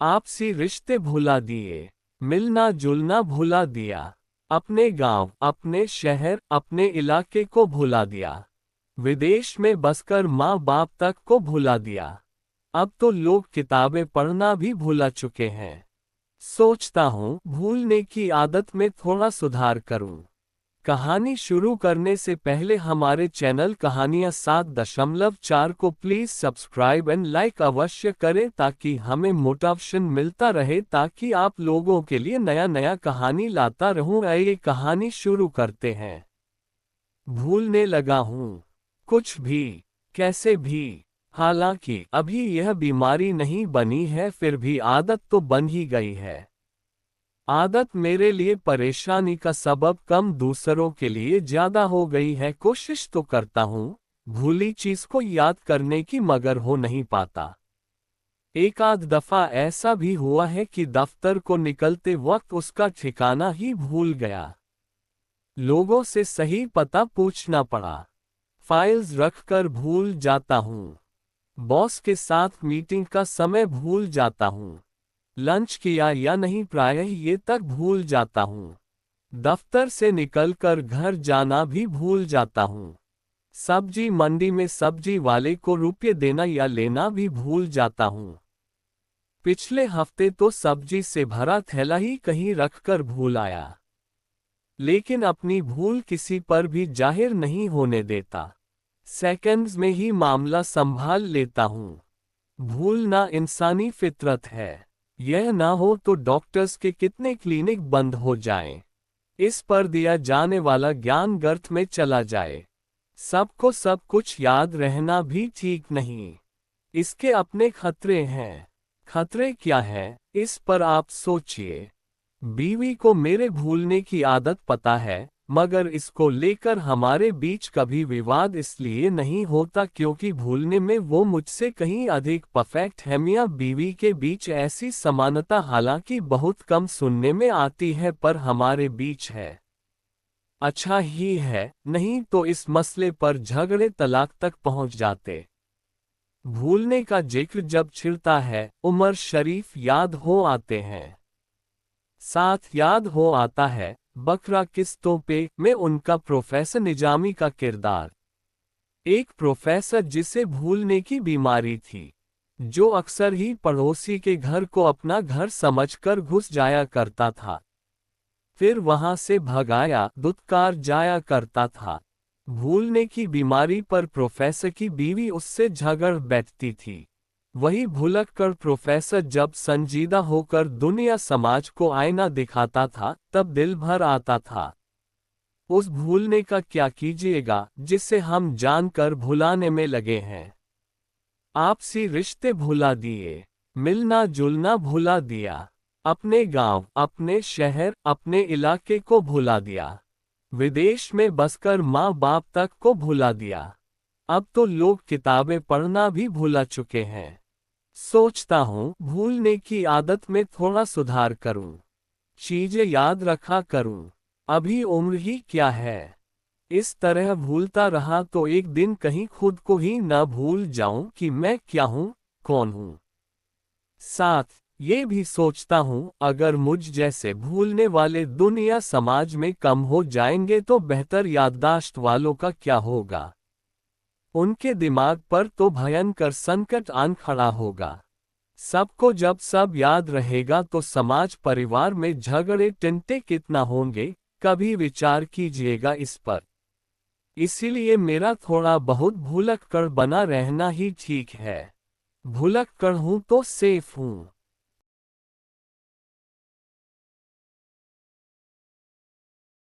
आपसी रिश्ते भुला दिए, मिलना जुलना भुला दिया, अपने गांव, अपने शहर, अपने इलाके को भुला दिया, विदेश में बसकर माँ बाप तक को भुला दिया। अब तो लोग किताबें पढ़ना भी भुला चुके हैं। सोचता हूँ भूलने की आदत में थोड़ा सुधार करूँ। कहानी शुरू करने से पहले हमारे चैनल कहानियाँ 7.4 को प्लीज़ सब्सक्राइब एंड लाइक अवश्य करें ताकि हमें मोटिवेशन मिलता रहे, ताकि आप लोगों के लिए नया नया कहानी लाता रहूं। आइए कहानी शुरू करते हैं। भूलने लगा हूँ कुछ भी, कैसे भी। हालांकि अभी यह बीमारी नहीं बनी है, फिर भी आदत तो बन ही गई है। आदत मेरे लिए परेशानी का सबब कम, दूसरों के लिए ज्यादा हो गई है। कोशिश तो करता हूँ भूली चीज को याद करने की, मगर हो नहीं पाता। एक आध दफा ऐसा भी हुआ है कि दफ्तर को निकलते वक्त उसका ठिकाना ही भूल गया। लोगों से सही पता पूछना पड़ा। फाइल्स रखकर भूल जाता हूँ। बॉस के साथ मीटिंग का समय भूल जाता हूँ। लंच किया या नहीं प्रायः ये तक भूल जाता हूँ। दफ्तर से निकलकर घर जाना भी भूल जाता हूँ। सब्जी मंडी में सब्जी वाले को रुपये देना या लेना भी भूल जाता हूँ। पिछले हफ्ते तो सब्जी से भरा थैला ही कहीं रखकर भूल आया। लेकिन अपनी भूल किसी पर भी जाहिर नहीं होने देता। सेकंड्स में ही मामला संभाल लेता हूँ। भूलना इंसानी फितरत है। यह ना हो तो डॉक्टर्स के कितने क्लिनिक बंद हो जाएं। इस पर दिया जाने वाला ज्ञान गर्त में चला जाए। सबको सब कुछ याद रहना भी ठीक नहीं। इसके अपने खतरे हैं। खतरे क्या है, इस पर आप सोचिए। बीवी को मेरे भूलने की आदत पता है, मगर इसको लेकर हमारे बीच कभी विवाद इसलिए नहीं होता क्योंकि भूलने में वो मुझसे कहीं अधिक परफेक्ट है। मियां बीवी के बीच ऐसी समानता हालांकि बहुत कम सुनने में आती है, पर हमारे बीच है। अच्छा ही है, नहीं तो इस मसले पर झगड़े तलाक तक पहुंच जाते। भूलने का जिक्र जब छिड़ता है, उमर शरीफ याद हो आते हैं। साथ याद हो आता है बकरा किस्तों पे में उनका प्रोफेसर निजामी का किरदार। एक प्रोफेसर जिसे भूलने की बीमारी थी, जो अक्सर ही पड़ोसी के घर को अपना घर समझकर घुस जाया करता था, फिर वहां से भगाया दुत्कार जाया करता था। भूलने की बीमारी पर प्रोफेसर की बीवी उससे झगड़ बैठती थी। वही भुलक कर प्रोफेसर जब संजीदा होकर दुनिया समाज को आईना दिखाता था, तब दिल भर आता था। उस भूलने का क्या कीजिएगा जिसे हम जानकर भुलाने में लगे हैं। आपसी रिश्ते भुला दिए, मिलना जुलना भुला दिया, अपने गांव, अपने शहर, अपने इलाके को भुला दिया, विदेश में बसकर माँ बाप तक को भुला दिया। अब तो लोग किताबें पढ़ना भी भुला चुके हैं। सोचता हूँ भूलने की आदत में थोड़ा सुधार करूँ, चीजें याद रखा करूँ। अभी उम्र ही क्या है। इस तरह भूलता रहा तो एक दिन कहीं खुद को ही न भूल जाऊं कि मैं क्या हूँ, कौन हूँ। साथ ये भी सोचता हूँ अगर मुझ जैसे भूलने वाले दुनिया समाज में कम हो जाएंगे तो बेहतर याददाश्त वालों का क्या होगा। उनके दिमाग पर तो भयंकर संकट आन खड़ा होगा। सबको जब सब याद रहेगा तो समाज परिवार में झगड़े टिंटे कितना होंगे, कभी विचार कीजिएगा इस पर। इसीलिए मेरा थोड़ा बहुत भुलक्कड़ बना रहना ही ठीक है। भुलक्कड़ हूं तो सेफ हूं।